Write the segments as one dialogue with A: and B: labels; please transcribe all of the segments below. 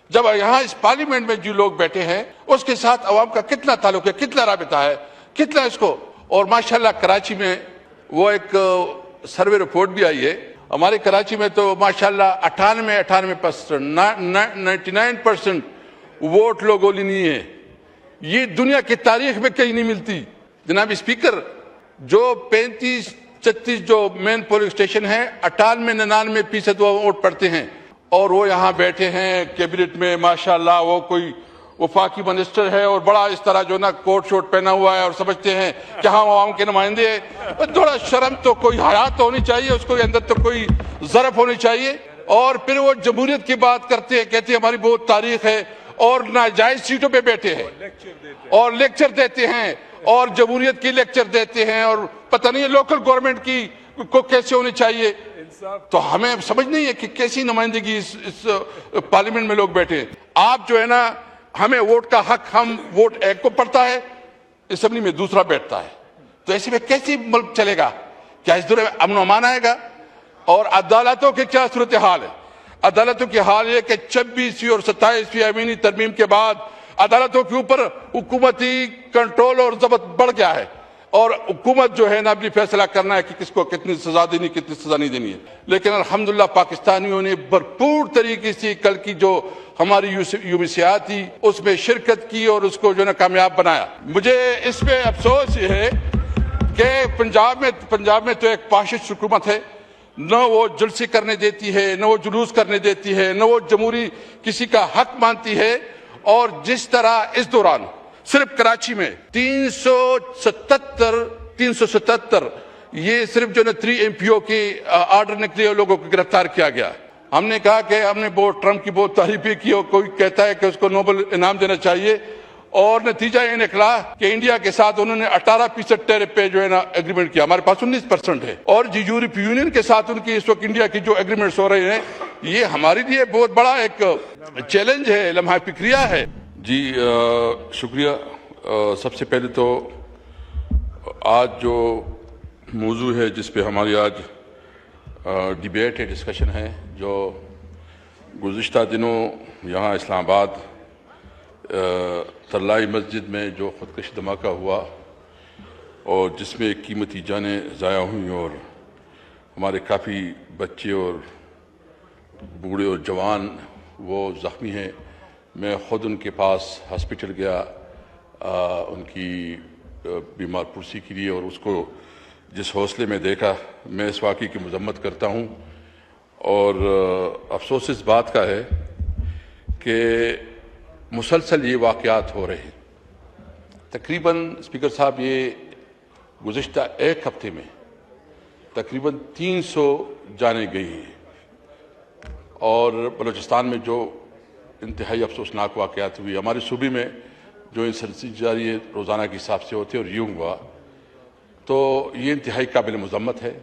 A: جب یہاں اس پارلیمنٹ میں جو لوگ بیٹھے ہیں اس کے ساتھ عوام کا کتنا تعلق ہے، کتنا رابطہ ہے، کتنا اس کو. اور ماشاءاللہ کراچی میں وہ ایک سروے رپورٹ بھی آئی ہے ہمارے کراچی میں، تو ماشاءاللہ 98% 99% ووٹ لوگوں نے نہیں ہے. یہ دنیا کی تاریخ میں کہیں نہیں ملتی. جناب اسپیکر، جو 35-36 جو مین پولنگ اسٹیشن ہیں 98-99% وہ ووٹ پڑتے ہیں، اور وہ یہاں بیٹھے ہیں کیبنٹ میں ماشاءاللہ. وہ کوئی وفاقی منسٹر ہے اور بڑا اس طرح جو نا کوٹ شوٹ پہنا ہوا ہے اور سمجھتے ہیں کہ ہم عوام کے نمائندے ہیں. تھوڑا شرم تو، کوئی حیات تو ہونی چاہیے، اس کو اندر تو کوئی ظرف ہونی چاہیے. اور پھر وہ جمہوریت کی بات کرتے ہیں، کہتے ہیں ہماری بہت تاریخ ہے، اور ناجائز سیٹوں پہ بیٹھے ہیں اور لیکچر دیتے ہیں اور جمہوریت کی لیکچر دیتے ہیں، اور پتہ نہیں لوکل گورنمنٹ کی کو کیسے ہونی چاہیے. تو ہمیں سمجھ نہیں ہے کہ کیسی نمائندگی اس پارلیمنٹ میں لوگ بیٹھے ہیں. آپ جو ہے نا، ہمیں ووٹ کا حق، ہم ووٹ ایک کو پڑتا ہے، اسمبلی میں دوسرا بیٹھتا ہے. تو ایسے میں کیسی ملک چلے گا؟ کیا اس دور میں امن و امان آئے گا؟ اور عدالتوں کی کیا صورتحال ہے؟ عدالتوں کی حال یہ کہ 26ویں اور 27ویں آئینی ترمیم کے بعد عدالتوں کے اوپر حکومتی کنٹرول اور ضبط بڑھ گیا ہے، اور حکومت جو ہے نا اپنی فیصلہ کرنا ہے کہ کس کو کتنی سزا دینی، کتنی سزا نہیں دینی ہے. لیکن الحمدللہ پاکستانیوں نے بھرپور طریقے سے کل کی جو ہماری یومیسیات تھی اس میں شرکت کی اور اس کو جو ہے نا کامیاب بنایا. مجھے اس پہ افسوس یہ ہے کہ پنجاب میں تو ایک فاشسٹ حکومت ہے، نہ وہ جلسے کرنے دیتی ہے، نہ وہ جلوس کرنے دیتی ہے، نہ وہ جمہوری کسی کا حق مانتی ہے. اور جس طرح اس دوران صرف کراچی میں 377 یہ صرف جو نا 3 MPO کے آرڈر نکلے اور لوگوں کو گرفتار کیا گیا. ہم نے کہا کہ ہم نے ٹرمپ کی بہت تعریفیں کی، اور کوئی کہتا ہے کہ اس کو نوبل انعام دینا چاہیے، اور نتیجہ یہ نکلا کہ انڈیا کے ساتھ انہوں نے 18% ٹیرف پہ جو ہے نا ایگریمنٹ کیا. ہمارے پاس 19% ہے. اور یورپی یونین کے ساتھ ان کی اس وقت انڈیا کی جو ایگریمنٹس ہو رہے ہیں، یہ ہمارے لیے بہت بڑا ایک چیلنج ہے، لمحہ فکریہ ہے. جی شکریہ. سب سے پہلے تو آج جو موضوع ہے جس پہ ہماری آج ڈیبیٹ ہے، ڈسکشن ہے، جو گزشتہ دنوں یہاں اسلام آباد ترلائی مسجد میں جو خودکش دھماکہ ہوا اور جس میں قیمتی جانیں ضائع ہوئیں اور ہمارے کافی بچے اور بوڑھے اور جوان وہ زخمی ہیں. میں خود ان کے پاس ہاسپٹل گیا ان کی بیمار پرسی کے لیے، اور اس کو جس حوصلے میں دیکھا، میں اس واقعے کی مذمت کرتا ہوں. اور افسوس اس بات کا ہے کہ مسلسل یہ واقعات ہو رہے ہیں. تقریباً اسپیکر صاحب یہ گزشتہ ایک ہفتے میں تقریباً 300 جانیں گئی ہیں، اور بلوچستان میں جو انتہائی افسوسناک واقعات ہوئی، ہمارے صوبے میں جو انسرجنسی جاری ہے روزانہ کے حساب سے ہوتے اور یوں ہوا، تو یہ انتہائی قابل مذمت ہے.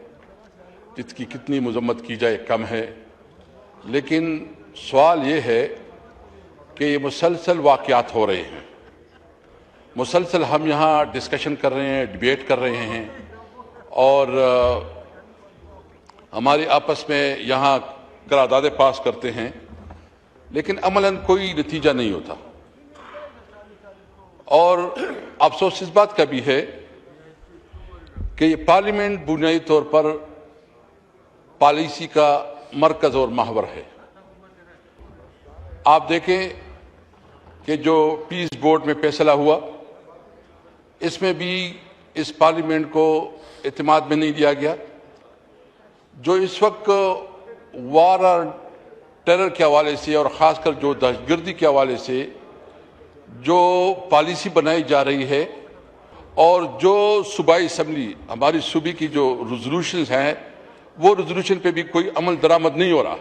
A: جس کی کتنی مذمت کی جائے کم ہے. لیکن سوال یہ ہے کہ یہ مسلسل واقعات ہو رہے ہیں، مسلسل ہم یہاں ڈسکشن کر رہے ہیں، ڈیبیٹ کر رہے ہیں، اور ہمارے آپس میں یہاں قراردادیں پاس کرتے ہیں، لیکن عملاً کوئی نتیجہ نہیں ہوتا. اور افسوس اس بات کا بھی ہے کہ یہ پارلیمنٹ بنیادی طور پر پالیسی کا مرکز اور محور ہے. آپ دیکھیں کہ جو پیس بورڈ میں فیصلہ ہوا، اس میں بھی اس پارلیمنٹ کو اعتماد میں نہیں لیا گیا. جو اس وقت وار اور ٹیرر کے حوالے سے، اور خاص کر جو دہشت گردی کے حوالے سے جو پالیسی بنائی جا رہی ہے، اور جو صوبائی اسمبلی ہماری صوبے کی جو ریزولوشنز ہیں، وہ ریزولوشن پہ بھی کوئی عمل درآمد نہیں ہو رہا.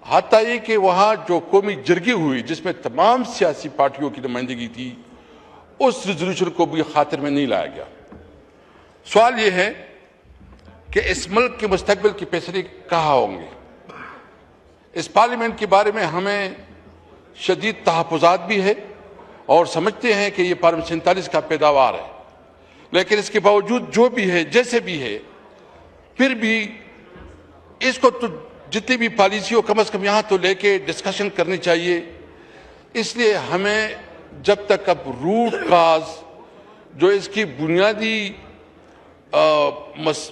A: حتیٰ یہ کہ وہاں جو قومی جرگی ہوئی جس میں تمام سیاسی پارٹیوں کی نمائندگی تھی، اس ریزولوشن کو بھی خاطر میں نہیں لایا گیا. سوال یہ ہے کہ اس ملک کے مستقبل کی فیصلے کہاں ہوں گے؟ اس پارلیمنٹ کے بارے میں ہمیں شدید تحفظات بھی ہے، اور سمجھتے ہیں کہ یہ پارلیمنٹ 47 کا پیداوار ہے. لیکن اس کے باوجود جو بھی ہے، جیسے بھی ہے، پھر بھی اس کو تو جتنی بھی پالیسی ہو کم از کم یہاں تو لے کے ڈسکشن کرنی چاہیے. اس لیے ہمیں جب تک اب روٹ کاز جو اس کی بنیادی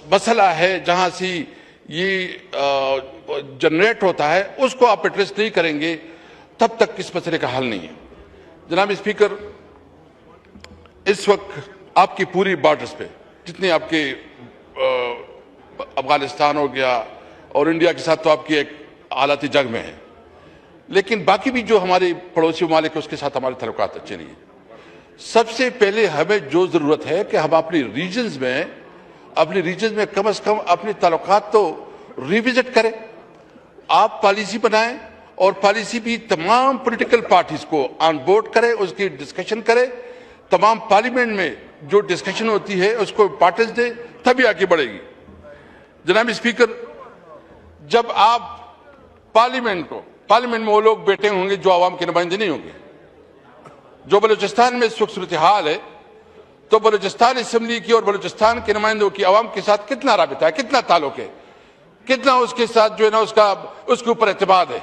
A: مسئلہ ہے جہاں سے یہ جنریٹ ہوتا ہے اس کو آپ ایڈریس نہیں کریں گے تب تک اس مسئلے کا حل نہیں ہے. جناب اسپیکر، اس وقت آپ کی پوری بارڈرز پہ جتنے آپ کے افغانستان ہو گیا اور انڈیا کے ساتھ تو آپ کی ایک حالت جنگ میں ہے، لیکن باقی بھی جو ہمارے پڑوسی ممالک ہیں اس کے ساتھ ہمارے تعلقات اچھے نہیں ہیں. سب سے پہلے ہمیں جو ضرورت ہے کہ ہم اپنی ریجنز میں کم از کم اپنے تعلقات تو ریوزٹ کریں. آپ پالیسی بنائیں اور پالیسی بھی تمام پولیٹیکل پارٹیز کو آن بورڈ کریں، اس کی ڈسکشن کریں. تمام پارلیمنٹ میں جو ڈسکشن ہوتی ہے اس کو امپارٹنس دیں، تبھی آگے بڑھے گی. جناب اسپیکر، جب آپ پارلیمنٹ میں وہ لوگ بیٹھے ہوں گے جو عوام کے نمائندے نہیں ہوں گے. جو بلوچستان میں اس وقت صورتحال ہے تو بلوچستان اسمبلی کی اور بلوچستان کے نمائندوں کی عوام کے ساتھ کتنا رابطہ ہے، کتنا تعلق ہے، کتنا اس کے ساتھ جو ہے نا اس کے اوپر اعتماد ہے.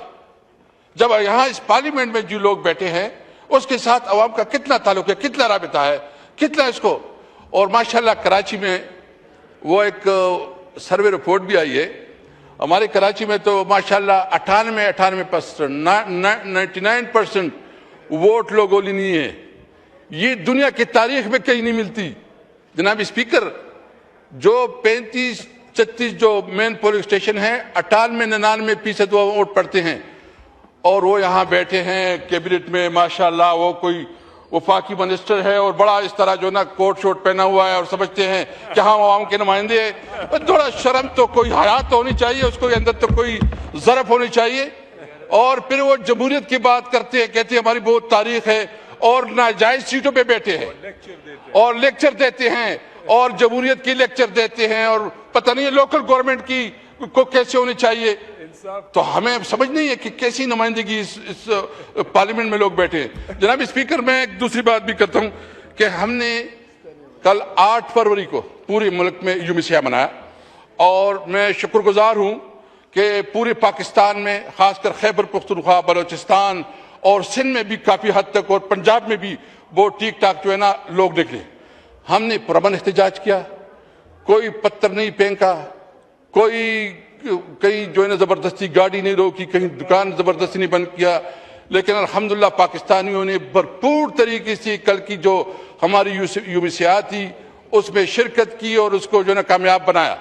A: جب یہاں اس پارلیمنٹ میں جو لوگ بیٹھے ہیں اس کے ساتھ عوام کا کتنا تعلق ہے، کتنا رابطہ ہے، کتنا اس کو. اور ماشاءاللہ کراچی میں وہ ایک سروے رپورٹ بھی آئی ہے. ہمارے کراچی میں تو ماشاءاللہ 99% ووٹ لوگوں نے نہیں ہے. یہ دنیا کی تاریخ میں کہیں نہیں ملتی. جناب اسپیکر، جو 35-36 جو مین پولنگ اسٹیشن ہیں 98-99% وہ ووٹ پڑتے ہیں، اور وہ یہاں بیٹھے ہیں کیبنٹ میں. ماشاءاللہ وہ کوئی وفاقی منسٹر ہے اور بڑا اس طرح جو نا کوٹ شوٹ پہنا ہوا ہے اور سمجھتے ہیں کہ ہم عوام کے نمائندے ہیں. تھوڑا شرم تو، کوئی حیات تو ہونی چاہیے، اس کو اندر تو کوئی ظرف ہونی چاہیے. اور پھر وہ جمہوریت کی بات کرتے ہیں، کہتے ہیں ہماری بہت تاریخ ہے، اور ناجائز سیٹوں پہ بیٹھے ہیں اور لیکچر دیتے ہیں اور جمہوریت کی لیکچر دیتے ہیں، اور پتہ نہیں لوکل گورنمنٹ کی کو کیسے ہونی چاہیے. تو ہمیں سمجھ نہیں ہے کہ کیسی نمائندگی اس پارلیمنٹ میں لوگ بیٹھے ہیں. جناب اسپیکر، میں ایک دوسری بات بھی کرتا ہوں کہ ہم نے کل 8 فروری کو پورے ملک میں یوم سیاہ منایا، اور میں شکر گزار ہوں کہ پورے پاکستان میں، خاص کر خیبر پختونخوا، بلوچستان اور سندھ میں بھی کافی حد تک، اور پنجاب میں بھی بہت ٹھیک ٹھاک جو ہے نا لوگ نکلے. ہم نے پرامن احتجاج کیا، کوئی پتھر نہیں پھینکا، کوئی کہیں جو ہے نا زبردستی گاڑی نہیں روکی، کہیں دکان زبردستی نہیں بند کیا. لیکن الحمدللہ پاکستانیوں نے بھرپور طریقے سے کل کی جو ہماری یوم سیاہ تھی اس میں شرکت کی اور اس کو جو ہے نا کامیاب بنایا.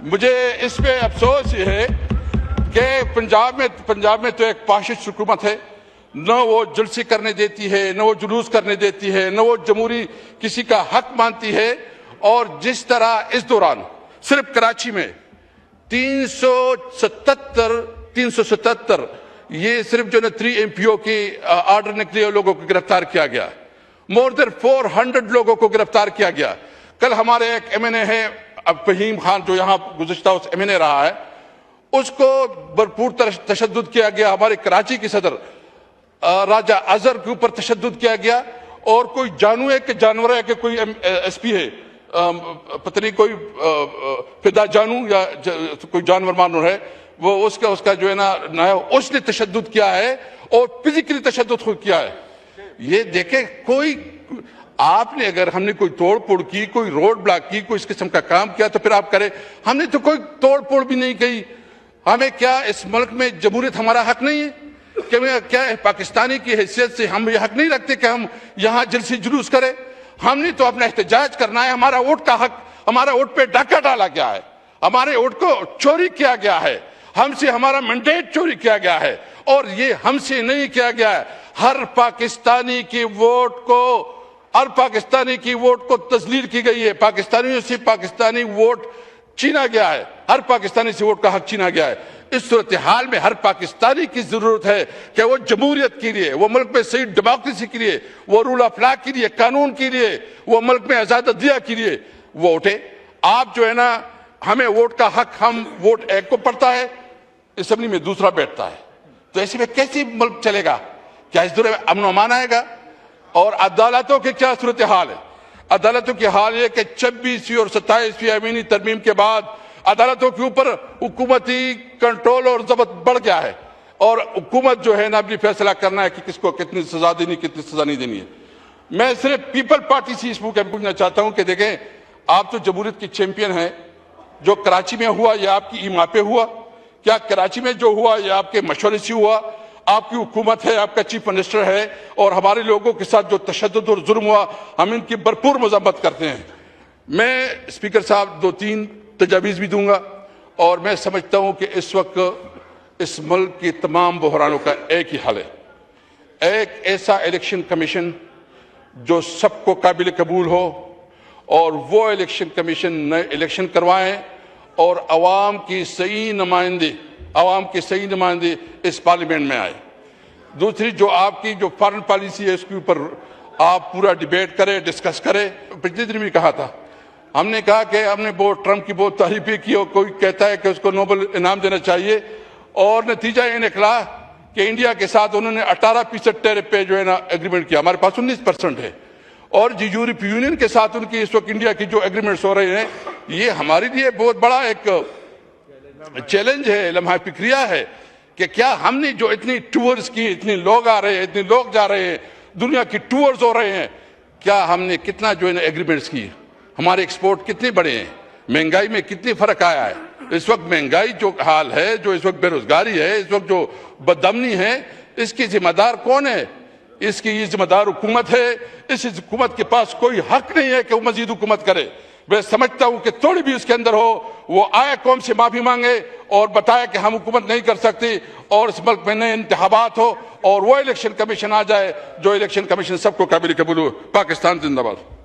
A: مجھے اس پہ افسوس یہ ہے کہ پنجاب میں تو ایک فاشسٹ حکومت ہے، نہ وہ جلسے کرنے دیتی ہے، نہ وہ جلوس کرنے دیتی ہے، نہ وہ جمہوری کسی کا حق مانتی ہے. اور جس طرح اس دوران صرف کراچی میں 377 یہ صرف جو نا 3 MPO کے آرڈر نکلے لوگوں کو گرفتار کیا گیا. مور دین 400 لوگوں کو گرفتار کیا گیا. کل ہمارے ایک MNA ہے فہیم خان، جو یہاں گزشتہ اس MNA رہا ہے، اس کو بھرپور تشدد کیا گیا. ہمارے کراچی کے صدر راجہ اظہر کے اوپر تشدد کیا گیا. اور کوئی جانو ہے کہ جانور ہے کہ کوئی SP ہے، پتہ نہیں کوئی فدا جانو یا کوئی جانور مانور ہے، وہ اس کا جو ہے نا اس نے تشدد کیا ہے اور فزیکلی تشدد خود کیا ہے. یہ دیکھیں، کوئی آپ نے اگر ہم نے کوئی توڑ پھوڑ کی، کوئی روڈ بلاک کی، کوئی اس قسم کا کام کیا تو پھر آپ کریں. ہم نے تو کوئی توڑ پھوڑ بھی نہیں کی. ہمیں کیا اس ملک میں جمہوریت ہمارا حق نہیں ہے؟ کہ کیا پاکستانی کی حیثیت سے ہم یہ حق نہیں رکھتے کہ ہم یہاں جلسے جلوس کریں؟ ہم نے تو اپنا احتجاج کرنا ہے. ہمارا ووٹ کا حق، ہمارا ووٹ پہ ڈاکہ ڈالا گیا ہے، ہمارے ووٹ کو چوری کیا گیا ہے، ہم سے ہمارا مینڈیٹ چوری کیا گیا ہے. اور یہ ہم سے نہیں کیا گیا ہے، ہر پاکستانی کی ووٹ کو تذلیل کی گئی ہے. پاکستانیوں سے پاکستانی ووٹ چھینا گیا ہے، ہر پاکستانی سے ووٹ کا حق چھینا گیا ہے. اس صورتحال میں ہر پاکستانی کی ضرورت ہے کہ وہ جمہوریت کے لیے، وہ ملک میں صحیح ڈیموکریسی کے لیے، وہ رول آف لا کے لیے، قانون کے لیے، وہ ملک میں آزاد عدلیہ کے لیے وہ اٹھے. آپ جو ہے نا، ہمیں ووٹ کا حق، ہم ووٹ ایک کو پڑتا ہے، اسمبلی میں دوسرا بیٹھتا ہے. تو ایسے میں کیسے ملک چلے گا؟ کیا اس دورے میں امن و امان آئے گا؟ اور عدالتوں کی کیا صورتحال ہے؟ عدالتوں کی حال یہ کہ 26ویں اور 27ویں آئینی ترمیم کے بعد عدالتوں کے اوپر حکومتی کنٹرول اور ضبط بڑھ گیا ہے. اور حکومت جو ہے نا اپنی فیصلہ کرنا ہے کہ کس کو کتنی سزا دینی کتنی سزا نہیں دینی ہے. میں صرف پیپل پارٹی سے اس موقع پوچھنا چاہتا ہوں کہ دیکھیں آپ تو جمہوریت کی چیمپئن ہیں. جو کراچی میں ہوا یہ آپ کی ایما پہ ہوا؟ کیا کراچی میں جو ہوا یہ آپ کے مشورے سے ہوا؟ آپ کی حکومت ہے, آپ کا چیف منسٹر ہے, اور ہمارے لوگوں کے ساتھ جو تشدد اور ظلم ہوا ہم ان کی بھرپور مذمت کرتے ہیں. میں اسپیکر صاحب 2-3 تجاویز بھی دوں گا, اور میں سمجھتا ہوں کہ اس وقت اس ملک کی تمام بحرانوں کا ایک ہی حل ہے, ایک ایسا الیکشن کمیشن جو سب کو قابل قبول ہو, اور وہ الیکشن کمیشن نئے الیکشن کروائیں اور عوام کی صحیح نمائندے اس پارلیمنٹ میں آئے. دوسری جو آپ کی جو فارن پالیسی ہے اس کے اوپر آپ پورا ڈیبیٹ کریں, ڈسکس کریں. پچھلے دن بھی کہا تھا, ہم نے کہا کہ ہم نے ٹرمپ کی بہت تعریفیں کی, اور کوئی کہتا ہے کہ اس کو نوبل انعام دینا چاہیے, اور نتیجہ یہ نکلا کہ انڈیا کے ساتھ انہوں نے 18% ٹیرف پہ جو ہے نا ایگریمنٹ کیا, ہمارے پاس 19% ہے. اور یورپی یونین کے ساتھ ان کی اس وقت انڈیا کی جو ایگریمنٹس ہو رہے ہیں یہ ہمارے لیے بہت بڑا ایک چیلنج ہے, لمحہ فکریہ ہے کہ کیا ہم نے جو اتنی ٹورز کی, اتنے لوگ آ رہے ہیں, اتنے لوگ جا رہے ہیں, دنیا کی ٹورز ہو رہے ہیں, کیا ہم نے کتنا جو ہے نا ایگریمنٹس کی, ہمارے ایکسپورٹ کتنے بڑے ہیں, مہنگائی میں کتنی فرق آیا ہے. اس وقت مہنگائی جو حال ہے, جو اس وقت بے روزگاری ہے, اس وقت جو بدامنی ہے, اس کی ذمہ دار کون ہے؟ اس کی یہ ذمہ دار حکومت ہے. اس حکومت کے پاس کوئی حق نہیں ہے کہ وہ مزید حکومت کرے. میں سمجھتا ہوں کہ تھوڑی بھی اس کے اندر ہو وہ آئے قوم سے معافی مانگے اور بتائے کہ ہم حکومت نہیں کر سکتے, اور اس ملک میں نئے انتخابات ہو اور وہ الیکشن کمیشن آ جائے جو الیکشن کمیشن سب کو قابل قبول ہو. پاکستان زندہ باد.